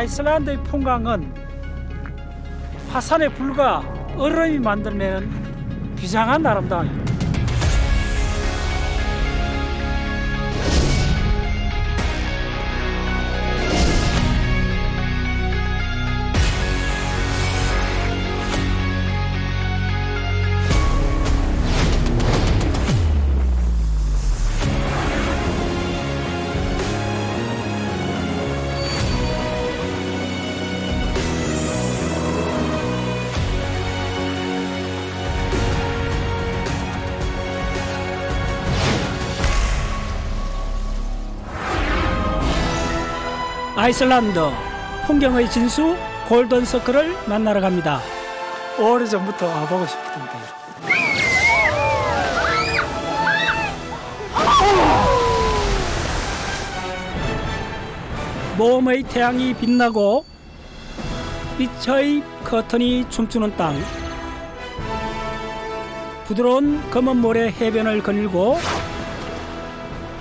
아이슬란드의 풍광은 화산의 불과 얼음이 만들어내는 비장한 아름다움입니다. 아이슬란드 풍경의 진수 골든서클을 만나러 갑니다. 오래전부터 와보고 싶었는데 모험의 태양이 빛나고 빛의 커튼이 춤추는 땅, 부드러운 검은 모래 해변을 거닐고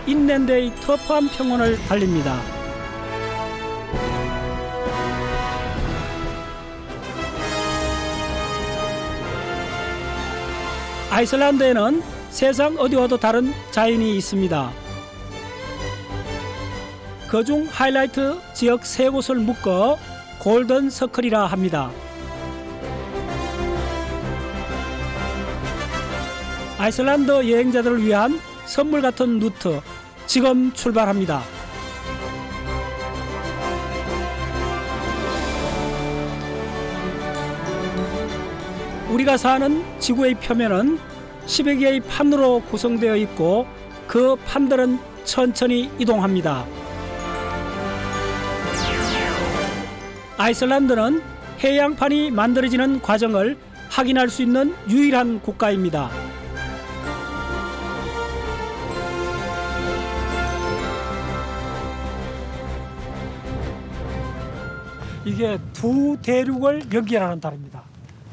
인랜드의 터프한 평원을 달립니다. 아이슬란드에는 세상 어디와도 다른 자연이 있습니다. 그중 하이라이트 지역 3곳을 묶어 골든 서클이라 합니다. 아이슬란드 여행자들을 위한 선물 같은 루트, 지금 출발합니다. 우리가 사는 지구의 표면은 10여 개의 판으로 구성되어 있고 그 판들은 천천히 이동합니다. 아이슬란드는 해양판이 만들어지는 과정을 확인할 수 있는 유일한 국가입니다. 이게 두 대륙을 연결하는 다리입니다.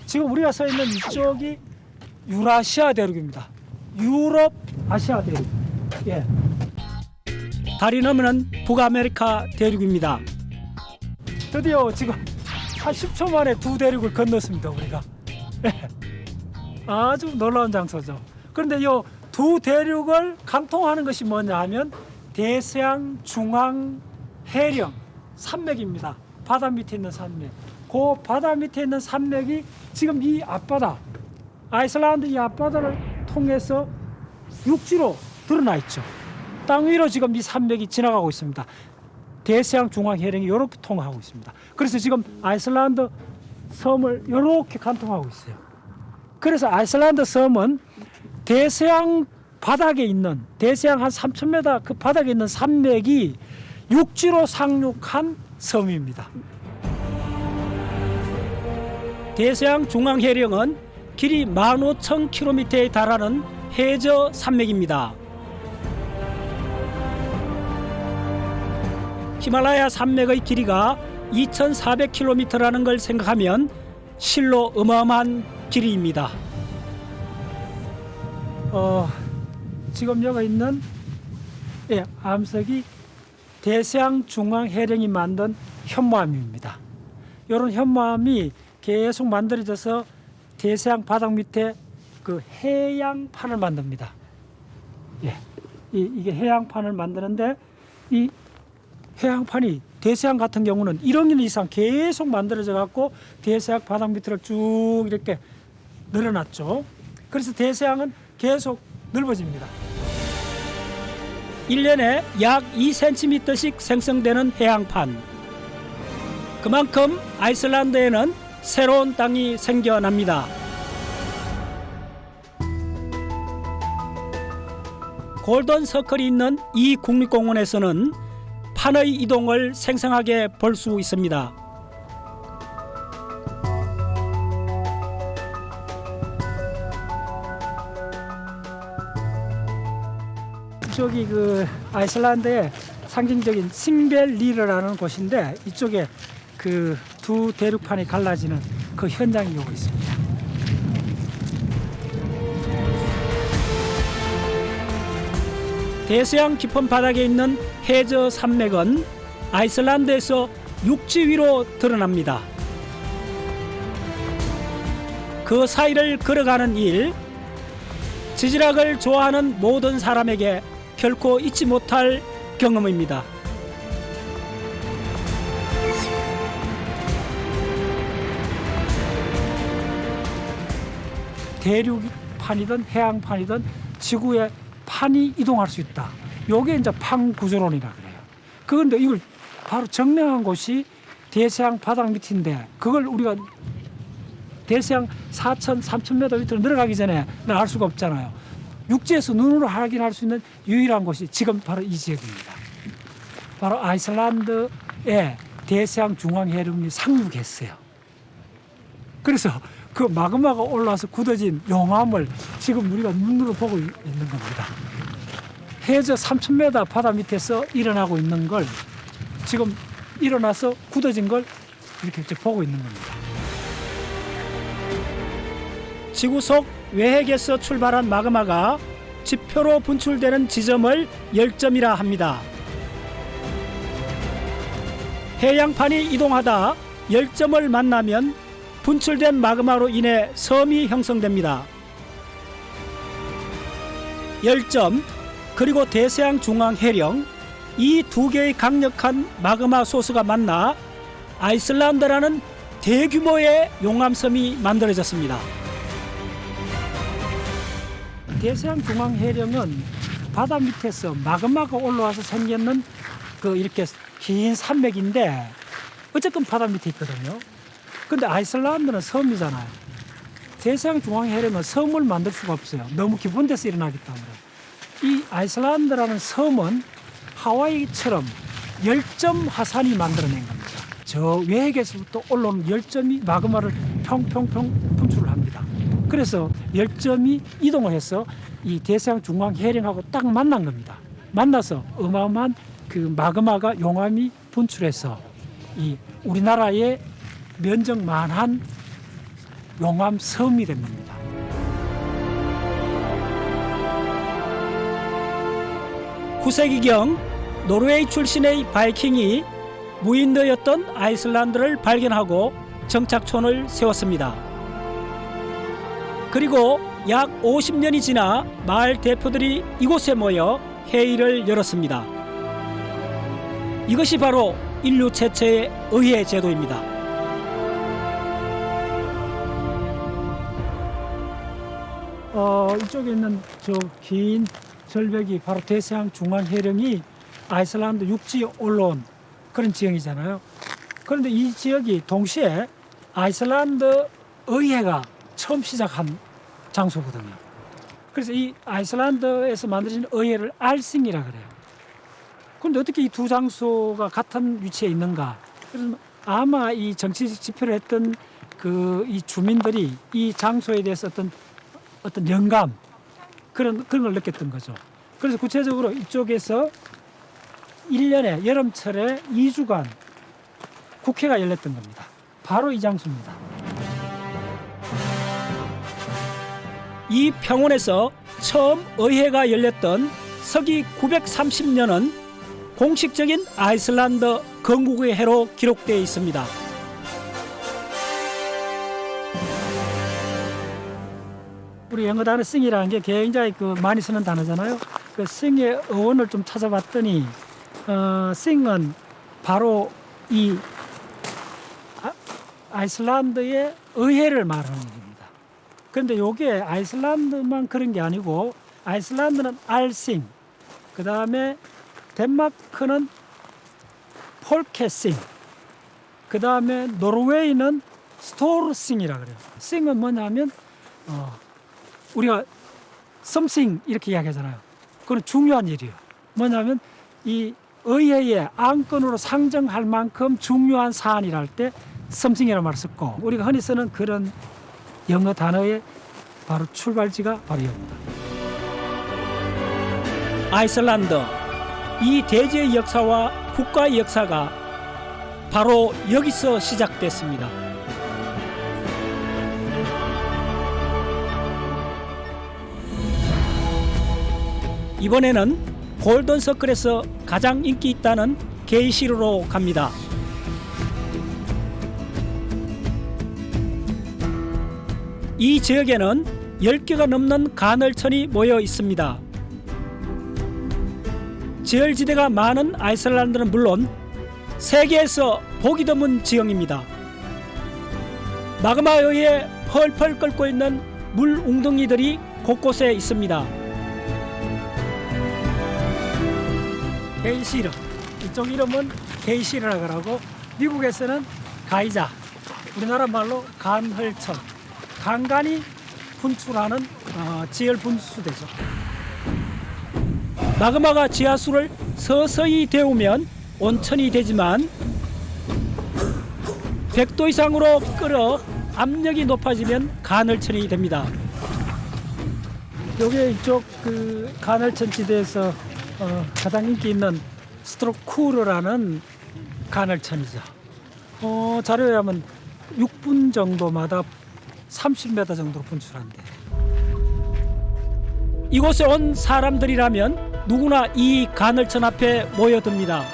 지금 우리가 서 있는 이쪽이 유라시아 대륙입니다. 유럽 아시아 대륙. 예. 다리 너머는 북아메리카 대륙입니다. 드디어 지금 한 10초 만에 두 대륙을 건넜습니다. 우리가. 예. 아주 놀라운 장소죠. 그런데 이 두 대륙을 관통하는 것이 뭐냐 하면 대서양 중앙 해령 산맥입니다. 바다 밑에 있는 산맥. 그 바다 밑에 있는 산맥이 지금 이 앞바다, 아이슬란드 이 앞바다를 통해서 육지로 드러나 있죠. 땅 위로 지금 이 산맥이 지나가고 있습니다. 대서양 중앙 해령이 이렇게 통하고 있습니다. 그래서 지금 아이슬란드 섬을 이렇게 관통하고 있어요. 그래서 아이슬란드 섬은 대서양 바닥에 있는, 대서양 한 3,000m 그 바닥에 있는 산맥이 육지로 상륙한 섬입니다. 대서양 중앙 해령은 길이 15,000km에 달하는 해저 산맥입니다. 히말라야 산맥의 길이가 2,400km라는 걸 생각하면 실로 어마어마한 길이입니다. 지금 여기 있는 암석이 대서양 중앙 해령이 만든 현무암입니다. 이런 현무암이 계속 만들어져서 대서양 바닥 밑에 그 해양판을 만듭니다. 예, 이게 해양판을 만드는데 이 해양판이 대서양 같은 경우는 1억 년 이상 계속 만들어져 갖고 대서양 바닥 밑을 쭉 이렇게 늘어났죠. 그래서 대서양은 계속 넓어집니다. 1년에 약 2cm씩 생성되는 해양판. 그만큼 아이슬란드에는 새로운 땅이 생겨납니다. 골든 서클이 있는 이 국립공원에서는 판의 이동을 생생하게 볼 수 있습니다. 이쪽이 그 아이슬란드의 상징적인 싱벨리르라는 곳인데 이쪽에 그 두 대륙판이 갈라지는 그 현장이 오고 있습니다. 대서양 깊은 바닥에 있는 해저 산맥은 아이슬란드에서 육지 위로 드러납니다. 그 사이를 걸어가는 일, 지질학을 좋아하는 모든 사람에게 결코 잊지 못할 경험입니다. 대륙판이든 해양판이든 지구의 판이 이동할 수 있다. 요게 이제 판구조론이라 그래요. 그런데 이걸 바로 증명한 곳이 대서양 바닥 밑인데, 그걸 우리가 대서양 4,000, 3,000m 밑으로 내려가기 전에 알 수가 없잖아요. 육지에서 눈으로 확인할 수 있는 유일한 곳이 지금 바로 이 지역입니다. 바로 아이슬란드의 대서양 중앙해령이 상륙했어요. 그래서 그 마그마가 올라와서 굳어진 용암을 지금 우리가 눈으로 보고 있는 겁니다. 해저 3,000m 바다 밑에서 일어나고 있는 걸 지금 일어나서 굳어진 걸 이렇게 보고 있는 겁니다. 지구 속 외핵에서 출발한 마그마가 지표로 분출되는 지점을 열점이라 합니다. 해양판이 이동하다 열점을 만나면 분출된 마그마로 인해 섬이 형성됩니다. 열점 그리고 대서양 중앙 해령, 이 두 개의 강력한 마그마 소스가 만나 아이슬란드라는 대규모의 용암섬이 만들어졌습니다. 대서양 중앙 해령은 바다 밑에서 마그마가 올라와서 생기는 그 이렇게 긴 산맥인데 어쨌든 바다 밑에 있거든요. 근데 아이슬란드는 섬이잖아요. 대서양 중앙 해령은 섬을 만들 수가 없어요. 너무 깊은 데서 일어나기 때문에. 이 아이슬란드라는 섬은 하와이처럼 열점 화산이 만들어낸 겁니다. 저 외핵에서부터 올라오는 열점이 마그마를 평평평 분출을 합니다. 그래서 열점이 이동을 해서 이 대서양 중앙 해령하고 딱 만난 겁니다. 만나서 어마어마한 그 마그마가 용암이 분출해서 이 우리나라의 면적만한 용암 섬이 된 겁니다. (9세기경) 노르웨이 출신의 바이킹이 무인도였던 아이슬란드를 발견하고 정착촌을 세웠습니다. 그리고 약 50년이 지나 마을 대표들이 이곳에 모여 회의를 열었습니다. 이것이 바로 인류 최초의 의회 제도입니다. 이쪽에 있는 저 긴 절벽이 바로 대서양 중앙 해령이 아이슬란드 육지에 올라온 그런 지형이잖아요. 그런데 이 지역이 동시에 아이슬란드 의회가 처음 시작한 장소거든요. 그래서 이 아이슬란드에서 만들어진 의회를 알싱이라 그래요. 그런데 어떻게 이 두 장소가 같은 위치에 있는가? 그래서 아마 이 정치적 지표를 했던 그 이 주민들이 이 장소에 대해서 어떤 영감 그런 걸 느꼈던 거죠. 그래서 구체적으로 이쪽에서 1년에 여름철에 2주간 국회가 열렸던 겁니다. 바로 이 장소입니다. 이 평원에서 처음 의회가 열렸던 서기 930년은 공식적인 아이슬란드 건국의 해로 기록되어 있습니다. 우리 영어 단어 싱이라는 게 굉장히 많이 쓰는 단어잖아요. 그 싱의 어원을 좀 찾아봤더니 싱은 바로 이 아이슬란드의 의회를 말하는 겁니다. 그런데 이게 아이슬란드만 그런 게 아니고 아이슬란드는 알싱, 그 다음에 덴마크는 폴케싱, 그 다음에 노르웨이는 스토르싱이라 그래요. 싱은 뭐냐면 우리가 something 이렇게 이야기하잖아요. 그건 중요한 일이에요. 뭐냐면 이 의회의 안건으로 상정할 만큼 중요한 사안이라 할 때 something이라는 말을 썼고, 우리가 흔히 쓰는 그런 영어 단어의 바로 출발지가 바로 여기입니다. 아이슬란드, 이 대지의 역사와 국가의 역사가 바로 여기서 시작됐습니다. 이번에는 골든 서클에서 가장 인기 있다는 게이시르로 갑니다. 이 지역에는 10개가 넘는 간헐천이 모여 있습니다. 지열지대가 많은 아이슬란드는 물론 세계에서 보기 드문 지형입니다. 마그마에 의해 펄펄 끓고 있는 물 웅덩이들이 곳곳에 있습니다. 게이시르, 이쪽 이름은 게이시르라고 하고 미국에서는 가이자, 우리나라 말로 간헐천, 간간이 분출하는 지열 분수대죠. 마그마가 지하수를 서서히 데우면 온천이 되지만 100도 이상으로 끓어 압력이 높아지면 간헐천이 됩니다. 요게 이쪽 그 간헐천 지대에서 가장 인기 있는 스트로쿠르라는 간헐천이죠. 자료에 하면 6분 정도마다 30m 정도로 분출한대. 이곳에 온 사람들이라면 누구나 이 간헐천 앞에 모여듭니다.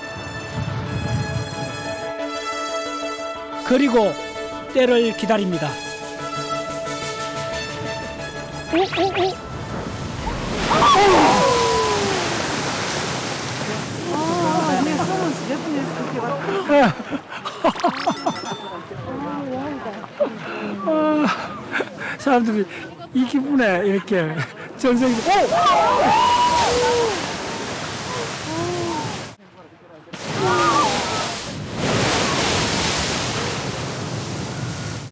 그리고 때를 기다립니다. 사람들이 이 기분에 이렇게 전생이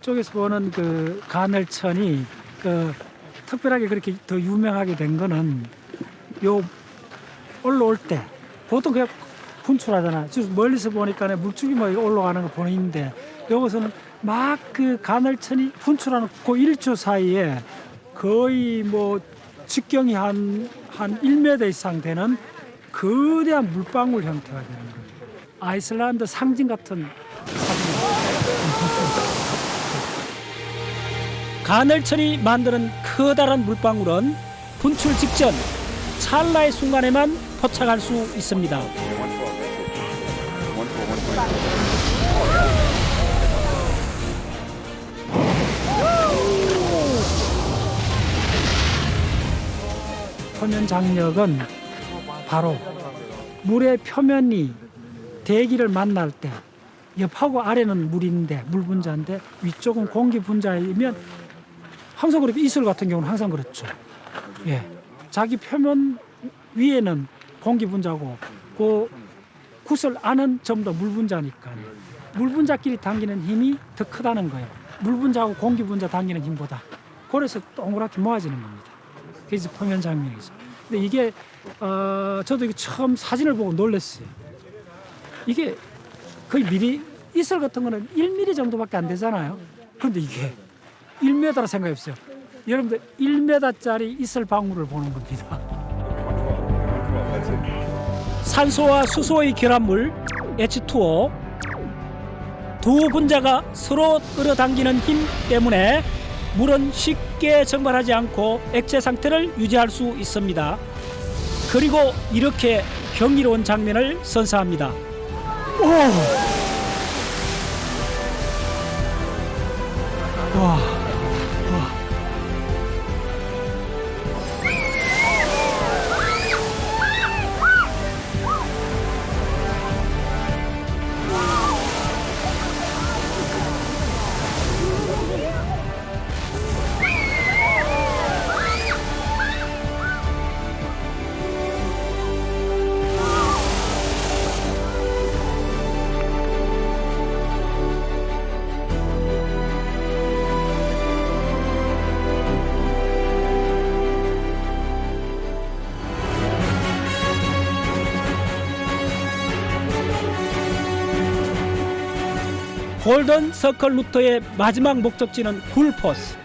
쪽에서 보는 그 간헐천이 특별하게 그렇게 더 유명하게 된 거는 요 올라올 때 보통 그냥 분출하잖아. 지금 멀리서 보니까 물줄기 뭐 올라가는 거 보이는데 여기서는 막 그 간헐천이 분출하는 그 1초 사이에 거의 뭐 직경이 한 1m 이상 되는 거대한 물방울 형태가 되는 거예요. 아이슬란드 상징 같은 사진입니다. 간헐천이 만드는 커다란 물방울은 분출 직전 찰나의 순간에만 포착할 수 있습니다. 표면 장력은 바로 물의 표면이 대기를 만날 때 옆하고 아래는 물인데 물 분자인데 위쪽은 공기 분자이면 항상 그렇게 이슬 같은 경우는 항상 그렇죠. 예, 자기 표면 위에는 공기 분자고 그 굿을 안은 전부 다 물 분자니까 물 분자끼리 당기는 힘이 더 크다는 거예요. 물 분자하고 공기 분자 당기는 힘보다. 그래서 동그랗게 모아지는 겁니다. 그래서 표면 장면이죠. 근데 이게 저도 이게 처음 사진을 보고 놀랐어요. 이게 거의 이슬 같은 거는 1mm 정도밖에 안 되잖아요. 그런데 이게 1m라 생각해보세요. 여러분들 1m짜리 이슬 방울을 보는 겁니다. 산소와 수소의 결합물 H2O 두 분자가 서로 끌어당기는 힘 때문에 물은 쉽게 증발하지 않고 액체 상태를 유지할 수 있습니다. 그리고 이렇게 경이로운 장면을 선사합니다. 오! 와. 골든 서클 루트의 마지막 목적지는 굴포스.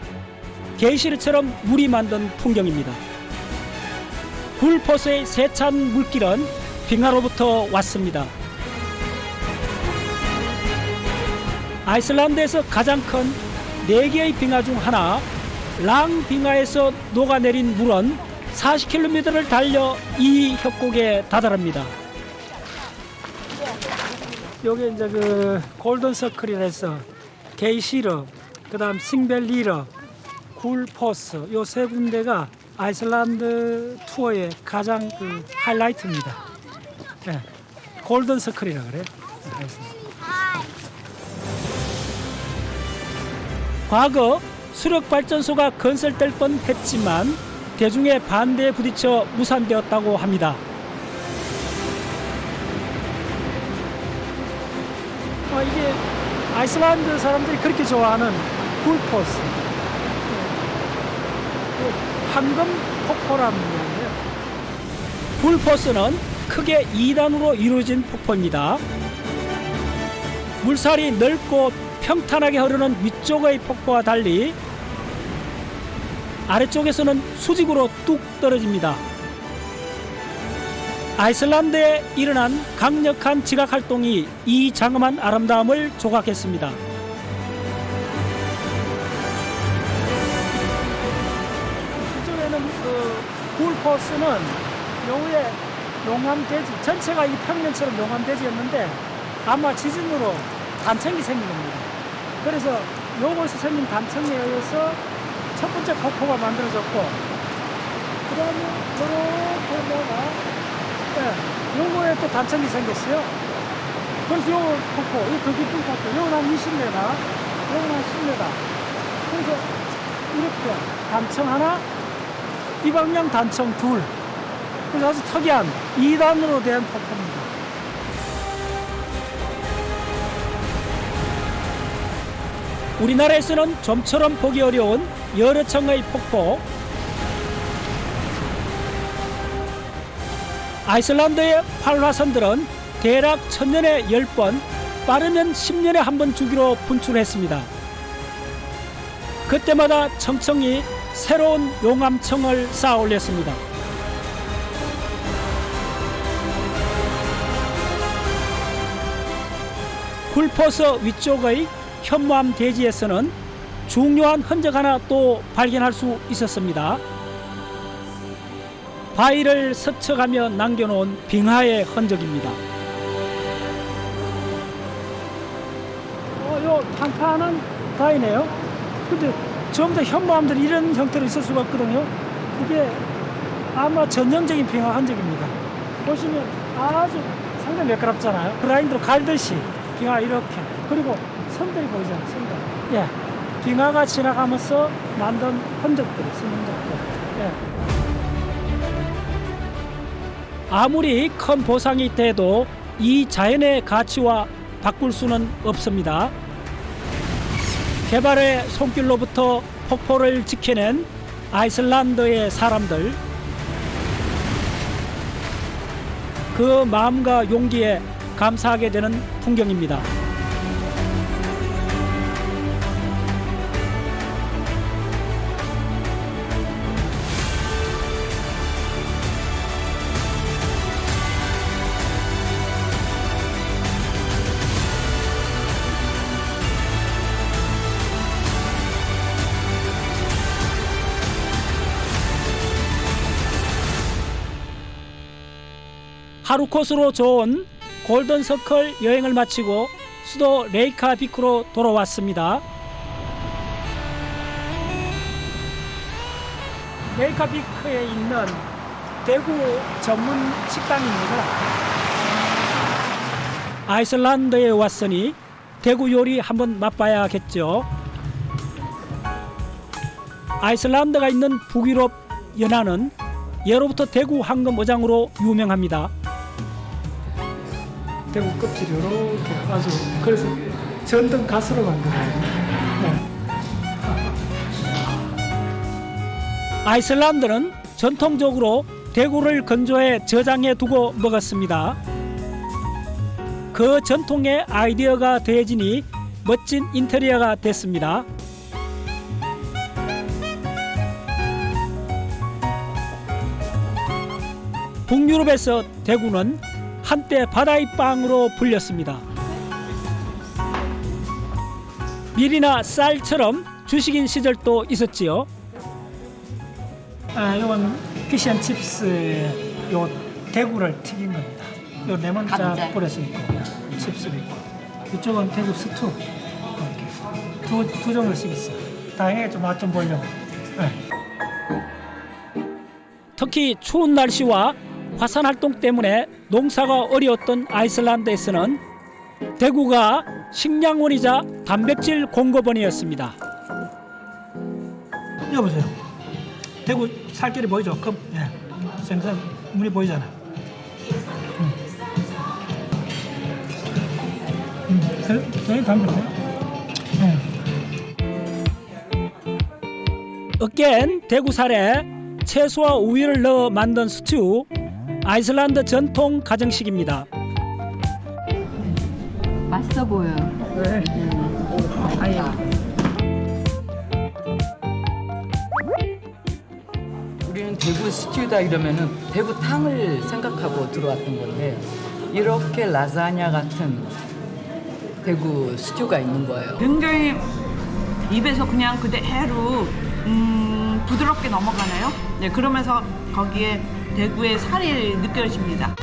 게이시르처럼 물이 만든 풍경입니다. 굴포스의 세찬 물길은 빙하로부터 왔습니다. 아이슬란드에서 가장 큰 4개의 빙하 중 하나 랑 빙하에서 녹아내린 물은 40km를 달려 이 협곡에 다다릅니다. 여기 이제 그 골든 서클이라 해서 게이시르, 그다음 싱벨리르, 굴포스 요 세 군데가 아이슬란드 투어의 가장 그 하이라이트입니다. 예, 골든 서클이라 그래요. 과거 수력 발전소가 건설될 뻔했지만 대중의 반대에 부딪혀 무산되었다고 합니다. 이게 아이슬란드 사람들이 그렇게 좋아하는 굴포스, 황금 폭포라는 이야기예요. 굴포스는 크게 2단으로 이루어진 폭포입니다. 물살이 넓고 평탄하게 흐르는 위쪽의 폭포와 달리 아래쪽에서는 수직으로 뚝 떨어집니다. 아이슬란드에 일어난 강력한 지각 활동이 이 장엄한 아름다움을 조각했습니다. 이쪽에는 그 굴포스는 요후에 용암대지, 전체가 이 평면처럼 용암대지였는데 아마 지진으로 단층이 생긴 겁니다. 그래서 요곳에 생긴 단층에 의해서 첫 번째 폭포가 만들어졌고, 그 다음에 요렇게 올라가 요거에 또 단층이 생겼어요. 그래서 요 폭포, 이 더 깊은 폭포, 요건 한 20m, 요건 한 10m. 그래서 이렇게 단층 하나, 이 방향 단층 둘. 그래서 아주 특이한 2단으로 된 폭포입니다. 우리나라에서는 좀처럼 보기 어려운 여러 층의 폭포. 아이슬란드의 활화산들은 대략 1000년에 10번, 빠르면 10년에 한 번 주기로 분출했습니다. 그때마다 청청이 새로운 용암청을 쌓아 올렸습니다. 굴포스 위쪽의 현무암 대지에서는 중요한 흔적 하나 또 발견할 수 있었습니다. 바위를 스쳐가며 남겨놓은 빙하의 흔적입니다. 요 판판한 바위네요. 근데 전부 다 현무암들이 이런 형태로 있을 수가 없거든요. 이게 아마 전형적인 빙하 흔적입니다. 보시면 아주 상당히 매끄럽잖아요. 그라인드로 갈듯이 빙하 이렇게. 그리고 선들이 보이잖아요. 선들. 예. 빙하가 지나가면서 만든 흔적들이 있는 흔적들. 예. 아무리 큰 보상이 돼도 이 자연의 가치와 바꿀 수는 없습니다. 개발의 손길로부터 폭포를 지켜낸 아이슬란드의 사람들, 그 마음과 용기에 감사하게 되는 풍경입니다. 하루 코스로 좋은 골든서클 여행을 마치고 수도 레이카비크로 돌아왔습니다. 레이카비크에 있는 대구 전문 식당입니다. 아이슬란드에 왔으니 대구 요리 한번 맛봐야겠죠. 아이슬란드가 있는 북유럽 연안은 예로부터 대구 황금어장으로 유명합니다. 대구 껍질이 이렇게 아주, 그래서 전등 가스로 만들어요. 네. 아이슬란드는 전통적으로 대구를 건조해 저장해 두고 먹었습니다. 그 전통의 아이디어가 더해지니 멋진 인테리어가 됐습니다. 북유럽에서 대구는 한때 바다의 빵으로 불렸습니다. 밀이나 쌀처럼 주식인 시절도 있었지요. 이건 피시앤칩스, 요 대구를 튀긴 겁니다. 요 레몬자 감자. 뿌려서 있고 칩스도 있고, 이쪽은 대구 스투, 이렇게 두 종류씩 있어요. 다행히 좀 맛 좀 보려고. 특히 추운 날씨와 화산 활동 때문에 농사가 어려웠던 아이슬란드에서는 대구가 식량원이자 단백질 공급원이었습니다. 여보세요. 대구 살길이 보이죠? 예. 생선 물이 보이잖아. 되게 담백해요. 으깬 대구살에 채소와 우유를 넣어 만든 스튜, 아이슬란드 전통 가정식입니다. 맛있어 보여요. 네. 우리는 대구 스튜다 이러면은 대구탕을 생각하고 들어왔던 건데 이렇게 라자냐 같은 대구 스튜가 있는 거예요. 굉장히 입에서 그냥 그대로 부드럽게 넘어가나요? 네, 그러면서 거기에 대구의 살이 느껴집니다.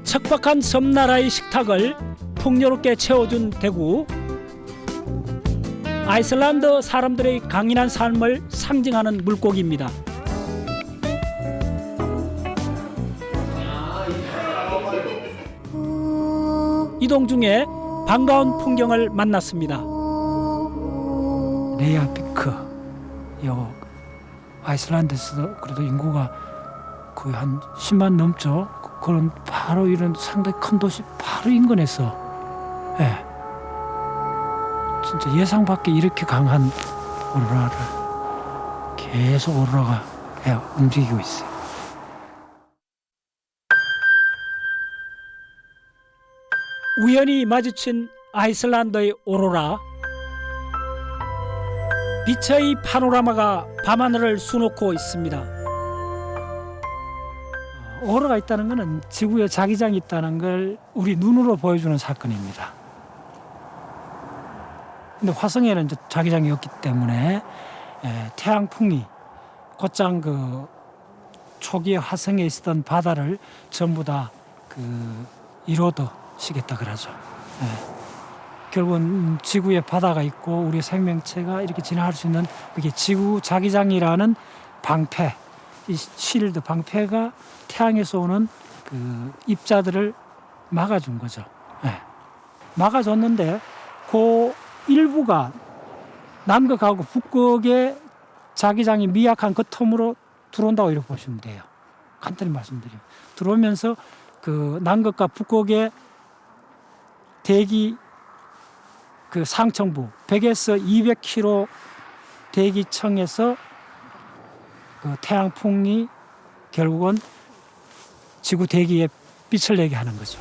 척박한 섬나라의 식탁을 풍요롭게 채워준 대구. 아이슬란드 사람들의 강인한 삶을 상징하는 물고기입니다. 이동 중에 반가운 풍경을 만났습니다. 레이아피크. 요 아이슬란드에서도 그래도 인구가 거의 한 10만 넘죠. 그런 바로 이런 상당히 큰 도시 바로 인근에서 진짜 예상 밖에 이렇게 강한 오로라를 계속 오로라가 움직이고 있어요. 우연히 마주친 아이슬란드의 오로라. 빛의 파노라마가 밤하늘을 수놓고 있습니다. 오로라가 있다는 것은 지구에 자기장이 있다는 걸 우리 눈으로 보여주는 사건입니다. 근데 화성에는 이제 자기장이 없기 때문에 태양풍이 곧장 그 초기에 화성에 있었던 바다를 전부 다 이루어시겠다 그러죠. 결국은 지구에 바다가 있고 우리 생명체가 이렇게 진화할 수 있는 그게 지구 자기장이라는 방패, 이 실드 방패가 태양에서 오는 그 입자들을 막아준 거죠. 막아줬는데 그 일부가 남극하고 북극의 자기장이 미약한 그 틈으로 들어온다고 이렇게 보시면 돼요. 간단히 말씀드리면 들어오면서 그 남극과 북극의 대기 그 상층부 100에서 200km 대기층에서 그 태양풍이 결국은 지구 대기에 빛을 내게 하는 거죠.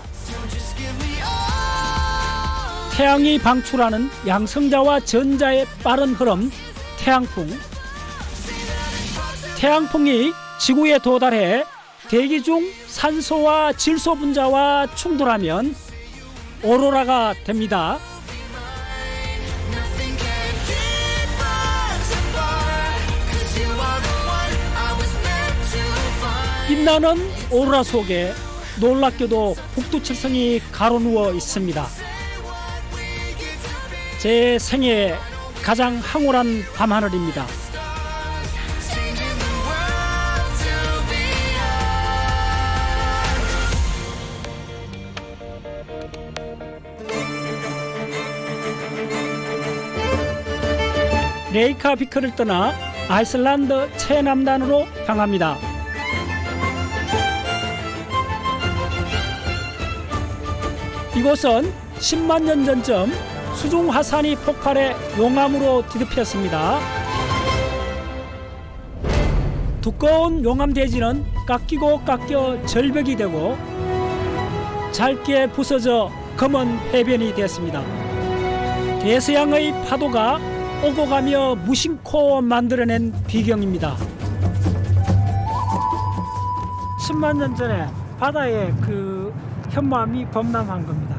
태양이 방출하는 양성자와 전자의 빠른 흐름, 태양풍. 태양풍이 지구에 도달해 대기 중 산소와 질소 분자와 충돌하면 오로라가 됩니다. 빛나는 오로라 속에 놀랍게도 북두칠성이 가로누워 있습니다. 제 생애 가장 황홀한 밤하늘입니다. 레이카비크를 떠나 아이슬란드 최남단으로 향합니다. 이곳은 10만 년 전쯤 수중 화산이 폭발해 용암으로 뒤덮였습니다. 두꺼운 용암 대지는 깎이고 깎여 절벽이 되고 짧게 부서져 검은 해변이 되었습니다. 대서양의 파도가 오고 가며 무심코 만들어낸 비경입니다. 10만 년 전에 바다에 그 현무암이 범람한 겁니다.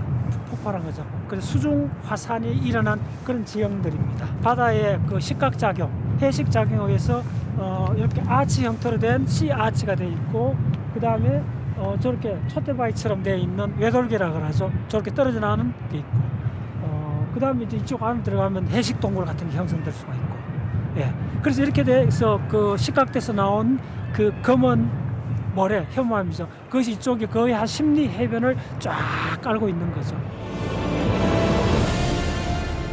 폭발한 거죠. 그래서 수중 화산이 일어난 그런 지형들입니다. 바다의 그 식각작용, 해식작용에 의해서 이렇게 아치 형태로 된 C 아치가 되어 있고, 그 다음에 저렇게 촛대바위처럼 되어 있는 외돌개라 그러죠. 저렇게 떨어져 나오는 게 있고, 그 다음에 이제 이쪽 안에 들어가면 해식동굴 같은 게 형성될 수가 있고, 예. 그래서 이렇게 돼서 그 식각돼서 나온 그 검은 모래, 현무암이죠. 그것이 이쪽에 거의 한 10리 해변을 쫙 깔고 있는 거죠.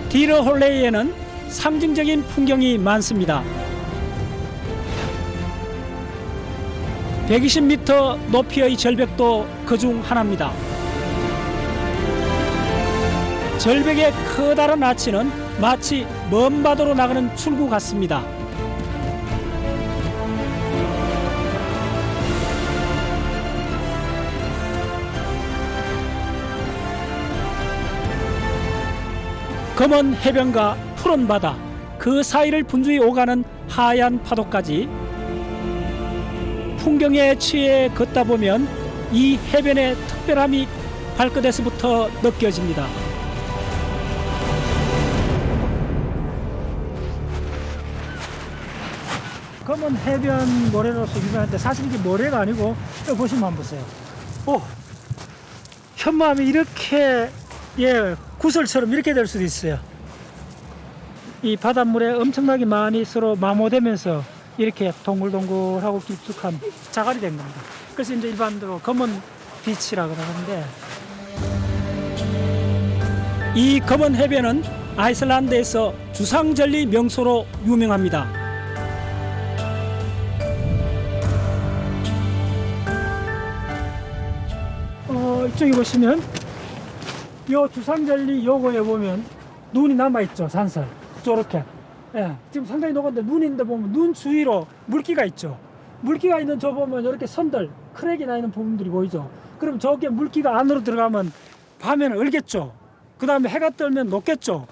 디러홀레이에는 상징적인 풍경이 많습니다. 120m 높이의 절벽도 그중 하나입니다. 절벽의 커다란 아치는 마치 먼 바다로 나가는 출구 같습니다. 검은 해변과 푸른 바다, 그 사이를 분주히 오가는 하얀 파도까지 풍경에 취해 걷다 보면 이 해변의 특별함이 발끝에서부터 느껴집니다. 검은 해변 모래로서 유명한데 사실 이게 모래가 아니고 여기 보시면 한번 보세요. 오, 현무암이 이렇게 구슬처럼 이렇게 될 수도 있어요. 이 바닷물에 엄청나게 많이 서로 마모되면서 이렇게 동글동글하고 깊숙한 자갈이 된 겁니다. 그래서 이제 일반적으로 검은 빛이라고 하는데, 이 검은 해변은 아이슬란드에서 주상절리 명소로 유명합니다. 이쪽에 보시면 요 주상절리 요거에 보면 눈이 남아있죠. 산설 저렇게. 예, 지금 상당히 녹았는데 눈이 있는데 보면 눈 주위로 물기가 있죠. 물기가 있는 저 보면 이렇게 선들 크랙이 나 있는 부분들이 보이죠. 그럼 저게 물기가 안으로 들어가면 밤에는 얼겠죠. 그 다음에 해가 뜨면 녹겠죠.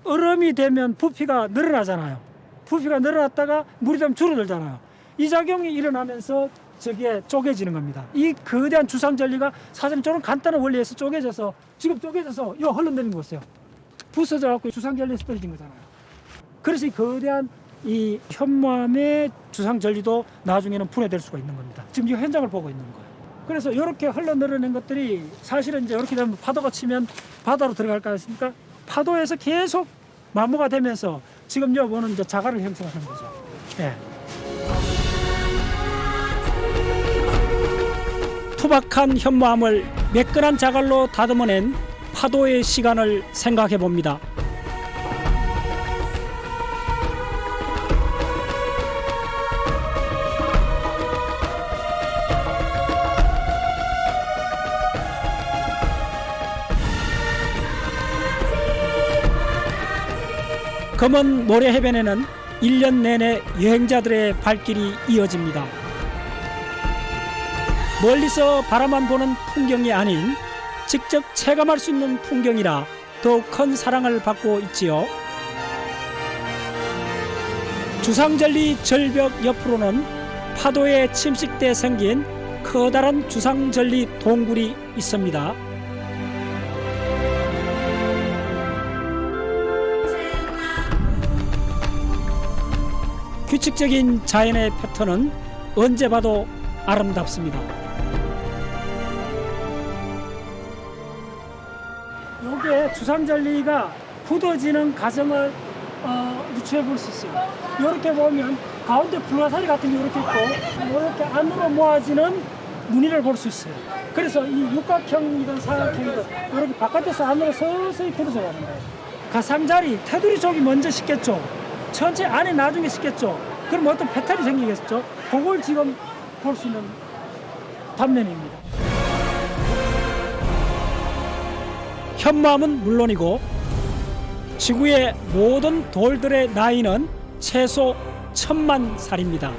얼음이 되면 부피가 늘어나잖아요. 부피가 늘어났다가 물이 되면 줄어들잖아요. 이 작용이 일어나면서 저게 쪼개지는 겁니다. 이 거대한 주상절리가 사실 저런 간단한 원리에서 쪼개져서 지금 쪼개져서 요 흘러내리는 거 보세요. 부서져 갖고 주상절리에서 떨어진 거잖아요. 그래서 이 거대한 이 현무암의 주상절리도 나중에는 분해될 수가 있는 겁니다. 지금 이 현장을 보고 있는 거예요. 그래서 이렇게 흘러내려낸 것들이 사실은 이제 이렇게 되면 파도가 치면 바다로 들어갈 거 아닙니까? 파도에서 계속 마모가 되면서 지금 요 보는 이제 자갈을 형성하는 거죠. 예. 투박한 현무암을 매끈한 자갈로 다듬어낸 파도의 시간을 생각해 봅니다. 검은 모래 해변에는 1년 내내 여행자들의 발길이 이어집니다. 멀리서 바라만 보는 풍경이 아닌 직접 체감할 수 있는 풍경이라 더욱 큰 사랑을 받고 있지요. 주상절리 절벽 옆으로는 파도에 침식돼 생긴 커다란 주상절리 동굴이 있습니다. 규칙적인 자연의 패턴은 언제 봐도 아름답습니다. 이게 주상절리가 굳어지는 과정을 유추해 볼 수 있어요. 이렇게 보면 가운데 불화살이 같은 게 이렇게 있고 이렇게 안으로 모아지는 무늬를 볼 수 있어요. 그래서 이 육각형이든 사각형이든 이렇게 바깥에서 안으로 서서히 굳어져 가는 거예요. 가상자리, 테두리 쪽이 먼저 식겠죠. 전체 안에 나중에 식겠죠. 그럼 어떤 패턴이 생기겠죠. 그걸 지금 볼 수 있는 단면입니다. 현무암은 물론이고 지구의 모든 돌들의 나이는 최소 1000만 살입니다.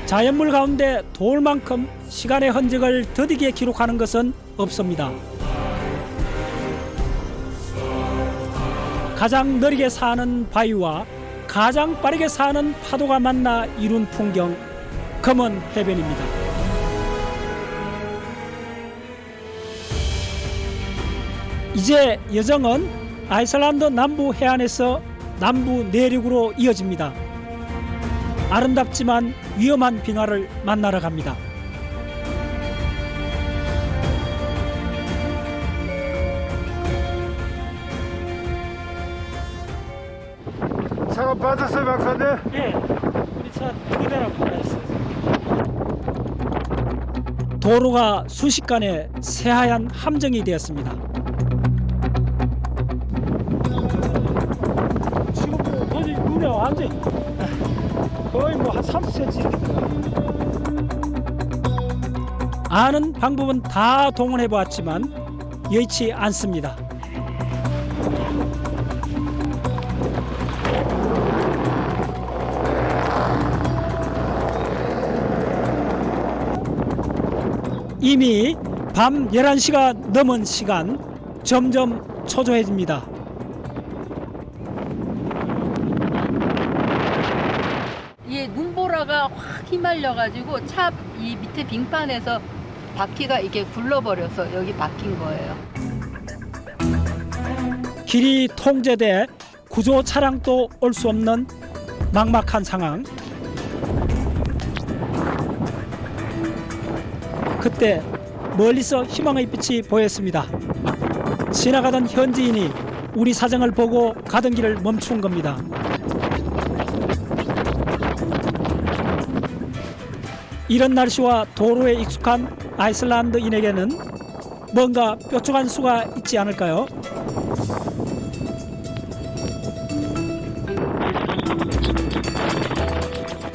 자연물 가운데 돌만큼 시간의 흔적을 더디게 기록하는 것은 없습니다. 가장 느리게 사는 바위와 가장 빠르게 사는 파도가 만나 이룬 풍경, 검은 해변입니다. 이제 여정은 아이슬란드 남부 해안에서 남부 내륙으로 이어집니다. 아름답지만 위험한 빙하를 만나러 갑니다. 빠졌어요, 박사님? 예, 우리 차 2대나 보냈어요. 도로가 순식간에 새하얀 함정이 되었습니다. 지금 뭐 거의 눈에 완전히 거의 뭐 한 30cm. 아는 방법은 다 동원해 보았지만 여의치 않습니다. 이미 밤 11시가 넘은 시간, 점점 초조해집니다. 이 눈보라가 확 휘말려가지고 차 이 밑에 빙판에서 바퀴가 이게 굴러버려서 여기 박힌 거예요. 길이 통제돼 구조 차량도 올 수 없는 막막한 상황. 그때 멀리서 희망의 빛이 보였습니다. 지나가던 현지인이 우리 사정을 보고 가던 길을 멈춘 겁니다. 이런 날씨와 도로에 익숙한 아이슬란드인에게는 뭔가 뾰족한 수가 있지 않을까요?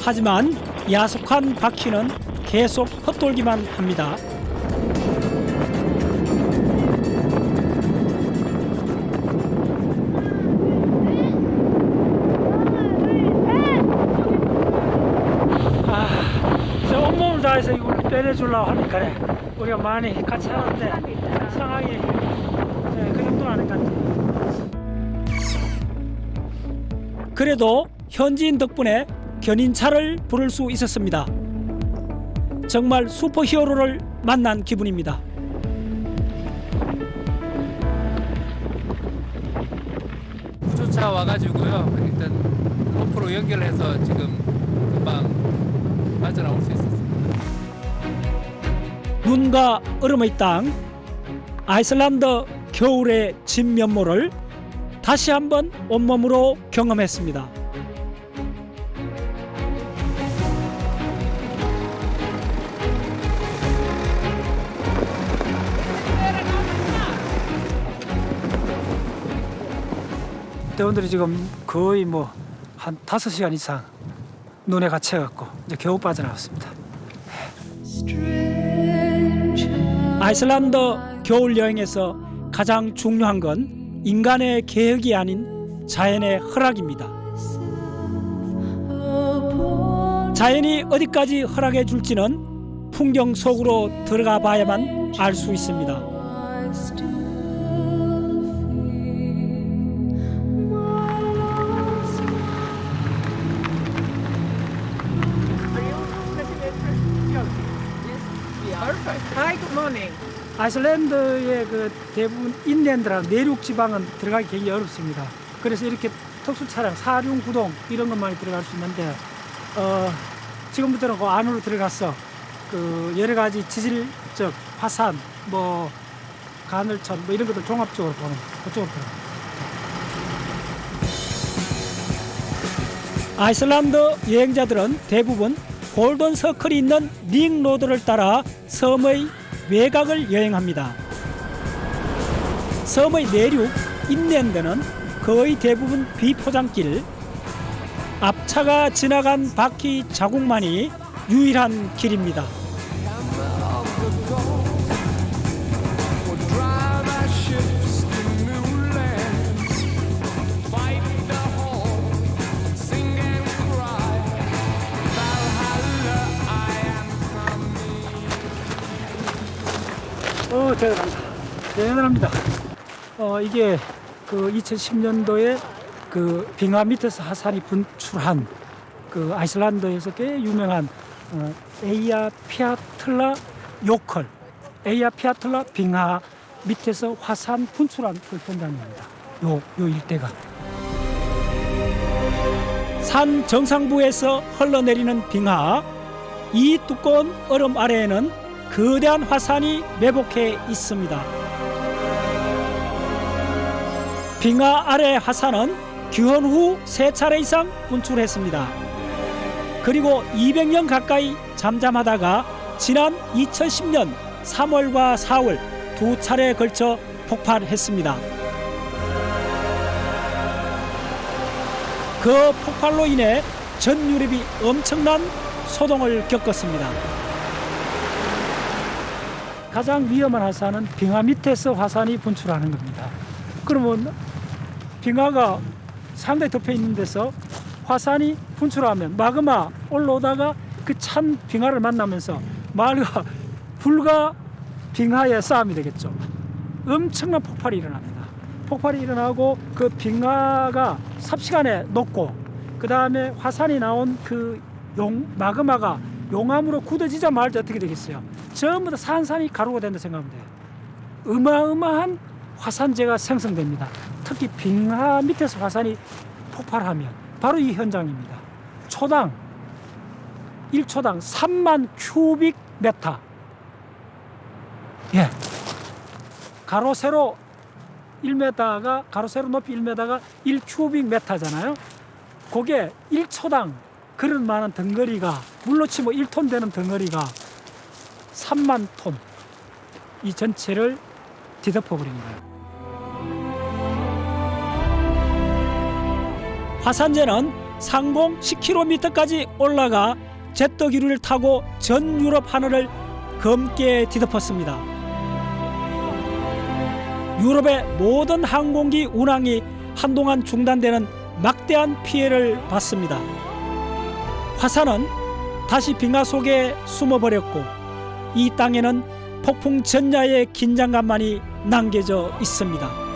하지만 야속한 바퀴는 계속 헛돌기만 합니다. 저 온몸을 다해서 이걸 빼내주려고 하니까 우리가 많이 같이 하는데 상황이 그 정도는 아닌 것 같아요. 그래도 현지인 덕분에 견인차를 부를 수 있었습니다. 정말 슈퍼히어로를 만난 기분입니다. 구조차 와가지고요. 일단 로프로 연결해서 지금 금방 빠져나올 수 있었습니다. 눈과 얼음의 땅, 아이슬란드 겨울의 진면모를 다시 한번 온몸으로 경험했습니다. 대원들이 지금 거의 뭐 한 5시간 이상 눈에 갇혀갖고 이제 겨우 빠져나왔습니다. 아이슬란드 겨울 여행에서 가장 중요한 건 인간의 계획이 아닌 자연의 허락입니다. 자연이 어디까지 허락해 줄지는 풍경 속으로 들어가 봐야만 알 수 있습니다. 아이슬란드의 그 대부분 인랜드랑 내륙 지방은 들어가기 굉장히 어렵습니다. 그래서 이렇게 특수 차량, 사륜 구동 이런 것만이 들어갈 수 있는데 지금부터는 그 안으로 들어가서 그 여러 가지 지질적 화산, 뭐 가늘천, 뭐 이런 것들 종합적으로 보는 그쪽으로 들어갑니다. 아이슬란드 여행자들은 대부분 골든 서클이 있는 링 로드를 따라 섬의 외곽을 여행합니다. 섬의 내륙 인랜드는 거의 대부분 비포장길, 앞차가 지나간 바퀴 자국만이 유일한 길입니다. 대단합니다. 대단합니다. 이게 그 2010년도에 그 빙하 밑에서 화산이 분출한 그 아이슬란드에서 꽤 유명한 에이야피아틀라 요컬, 에이야피아틀라 빙하 밑에서 화산 분출한 그 현장입니다. 요 일대가. 산 정상부에서 흘러내리는 빙하, 이 두꺼운 얼음 아래에는 거대한 화산이 매복해 있습니다. 빙하 아래 화산은 규헌 후 3차례 이상 분출했습니다. 그리고 200년 가까이 잠잠하다가 지난 2010년 3월과 4월 2차례에 걸쳐 폭발했습니다. 그 폭발로 인해 전 유럽이 엄청난 소동을 겪었습니다. 가장 위험한 화산은 빙하 밑에서 화산이 분출하는 겁니다. 그러면 빙하가 상당히 덮여 있는 데서 화산이 분출하면 마그마 올라오다가 그 찬 빙하를 만나면서 마을과 불과 빙하의 싸움이 되겠죠. 엄청난 폭발이 일어납니다. 폭발이 일어나고 그 빙하가 삽시간에 녹고 그 다음에 화산이 나온 그 마그마가 용암으로 굳어지자 말자 어떻게 되겠어요? 전부 다 산산이 가루가 된다 생각하면 돼요. 어마어마한 화산재가 생성됩니다. 특히 빙하 밑에서 화산이 폭발하면 바로 이 현장입니다. 초당 1초당 3만 큐빅메타. 예. 가로 세로 1m가 가로 세로 높이 1m가 1큐빅메타잖아요. 그게 1초당 그런 많은 덩어리가 물로 치면 1톤 되는 덩어리가 3만 톤 이 전체를 뒤덮어 버린 거예요. 화산재는 상공 10km까지 올라가 제트기류를 타고 전 유럽 하늘을 검게 뒤덮었습니다. 유럽의 모든 항공기 운항이 한동안 중단되는 막대한 피해를 봤습니다. 화산은 다시 빙하 속에 숨어버렸고 이 땅에는 폭풍 전야의 긴장감만이 남겨져 있습니다.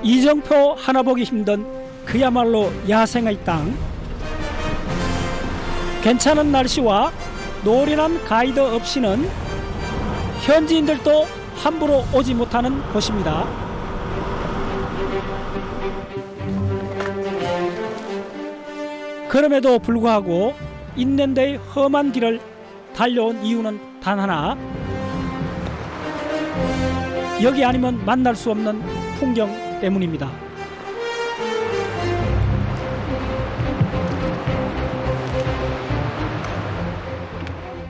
이정표 하나 보기 힘든 그야말로 야생의 땅. 괜찮은 날씨와 노련한 가이드 없이는 현지인들도 함부로 오지 못하는 곳입니다. 그럼에도 불구하고 인랜드의 험한 길을 달려온 이유는 단 하나. 여기 아니면 만날 수 없는 풍경 때문입니다.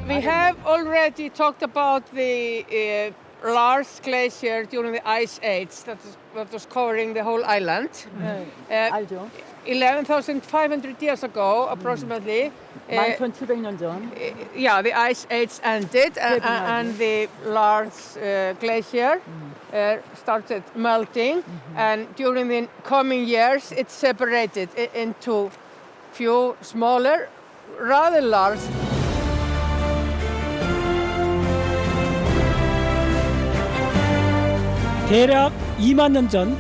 We have already talked about the Lars Glacier during the Ice Age that was covering the whole island. 11,500 years ago, approximately. 11,700년 전. Yeah, the Ice Age ended and the Lars Glacier started melting. And during the coming years, it separated into few smaller, rather large. 대략 2만 년 전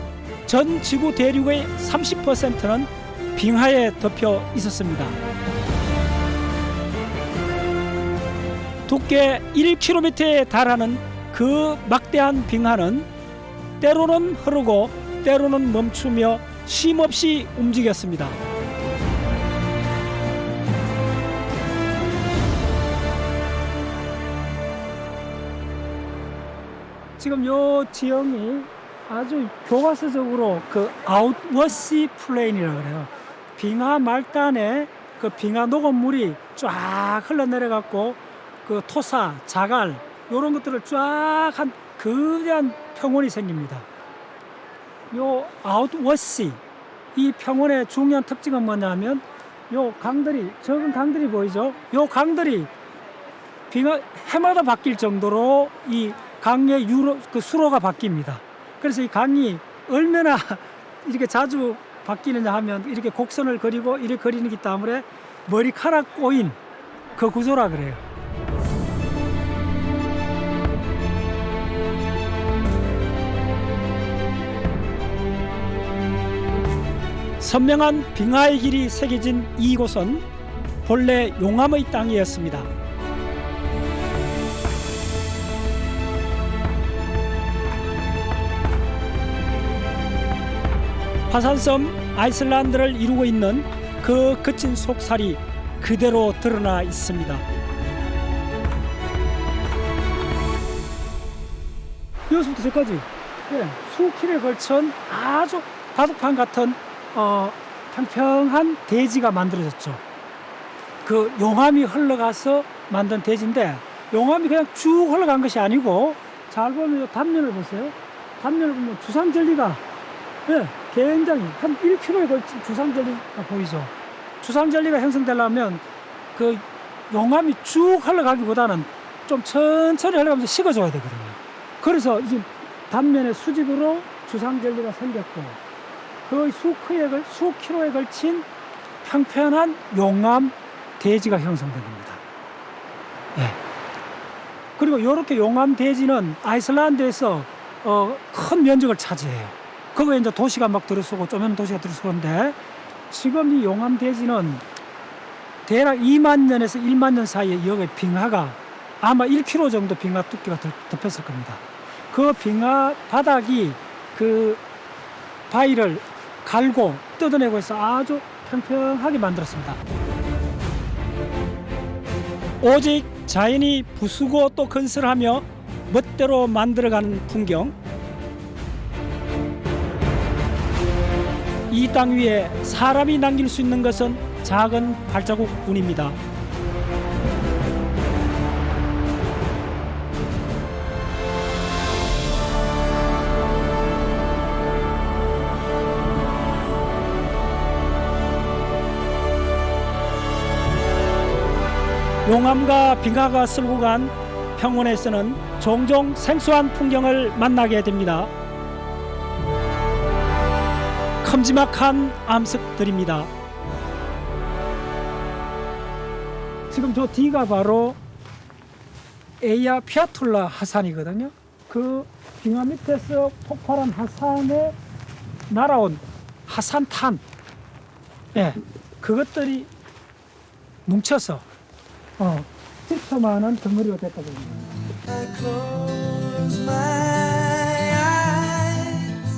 전 지구 대륙의 30%는 빙하에 덮여 있었습니다. 두께 1km에 달하는 그 막대한 빙하는 때로는 흐르고 때로는 멈추며 쉼없이 움직였습니다. 지금 요 지형이 아주 교과서적으로 그 아웃워시 플레인이라고 그래요. 빙하 말단에 그 빙하 녹음물이 쫙 흘러내려갖고 그 토사, 자갈 이런 것들을 쫙 한 거대한 평원이 생깁니다. 요 아웃워시 이 평원의 중요한 특징은 뭐냐면 요 강들이 적은 강들이 보이죠? 요 강들이 빙하 해마다 바뀔 정도로 이 강의 그 수로가 바뀝니다. 그래서 이 강이 얼마나 이렇게 자주 바뀌느냐 하면 이렇게 곡선을 그리고 이렇게 그리는 기 때문에 머리카락 꼬인 그 구조라 그래요. 선명한 빙하의 길이 새겨진 이곳은 본래 용암의 땅이었습니다. 화산섬 아이슬란드를 이루고 있는 그 거친 속살이 그대로 드러나 있습니다. 여기서부터 저까지 예, 수킬에 걸친 아주 바둑판 같은 평평한 대지가 만들어졌죠. 그 용암이 흘러가서 만든 대지인데 용암이 그냥 쭉 흘러간 것이 아니고 잘 보면 이 단면을 보세요. 단면을 보면 주상절리가 예, 굉장히 한 1km에 걸친 주상절리가 보이죠. 주상절리가 형성되려면 그 용암이 쭉 흘러가기보다는 좀 천천히 흘러가면서 식어줘야 되거든요. 그래서 이제 단면에 수직으로 주상절리가 생겼고 거의 수 킬로에 걸친 평평한 용암 대지가 형성된 겁니다. 예. 그리고 이렇게 용암 대지는 아이슬란드에서 큰 면적을 차지해요. 거기에 이제 도시가 막 들어서고 조그만 도시가 들어서는데 지금 이 용암 대지는 대략 2만 년에서 1만 년 사이에 여기 빙하가 아마 1km 정도 빙하 두께가 덮였을 겁니다. 그 빙하 바닥이 그 바위를 갈고 뜯어내고 해서 아주 평평하게 만들었습니다. 오직 자연이 부수고 또 건설하며 멋대로 만들어가는 풍경. 이 땅 위에 사람이 남길 수 있는 것은 작은 발자국뿐입니다. 용암과 빙하가 쓸고 간 평원에서는 종종 생소한 풍경을 만나게 됩니다. 큼지막한 암석들입니다. 지금 저 뒤가 바로 에이아 피아툴라 하산이거든요. 그 빙하 밑에서 폭발한 하산에 날아온 하산탄, 예, 그것들이 뭉쳐서 짙어만한 덩어리가 됐다고 합니다.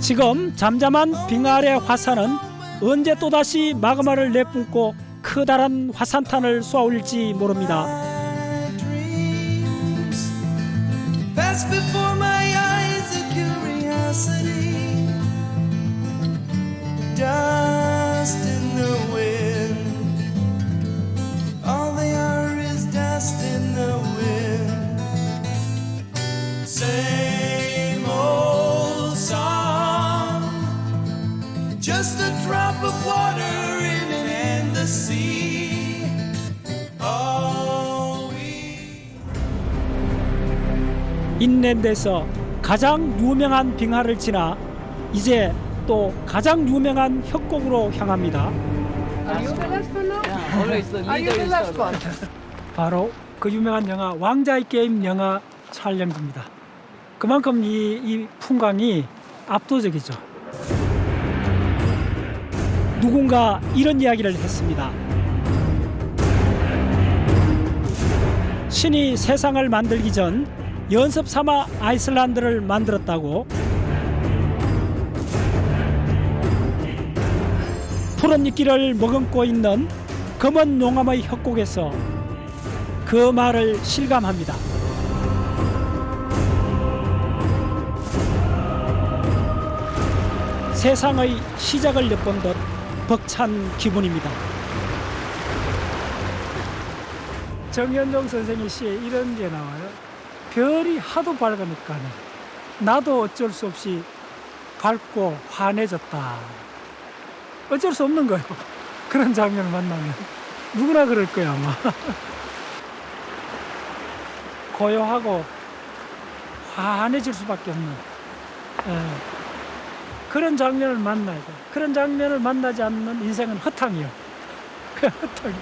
지금 잠잠한 빙하 아래 화산은 언제 또다시 마그마를 내뿜고 커다란 화산탄을 쏘아올릴지 모릅니다. Just a drop of water in an endless sea. Oh, 인랜드에서 가장 유명한 빙하를 지나 이제 또 가장 유명한 협곡으로 향합니다. 바로 그 유명한 영화 왕자의 게임 영화 촬영지입니다. 그만큼 이 풍광이 압도적이죠. 누군가 이런 이야기를 했습니다. 신이 세상을 만들기 전 연습 삼아 아이슬란드를 만들었다고. 푸른 이끼를 머금고 있는 검은 용암의 협곡에서 그 말을 실감합니다. 세상의 시작을 엿본 듯 벅찬 기분입니다. 정현종 선생의 시에 이런 게 나와요. 별이 하도 밝으니까 나도 어쩔 수 없이 밝고 환해졌다. 어쩔 수 없는 거예요. 그런 장면을 만나면 누구나 그럴 거야 아마. 고요하고 환해질 수밖에 없는 그런 장면을 만나야 돼. 그런 장면을 만나지 않는 인생은 허탕이요. 그 허탕이.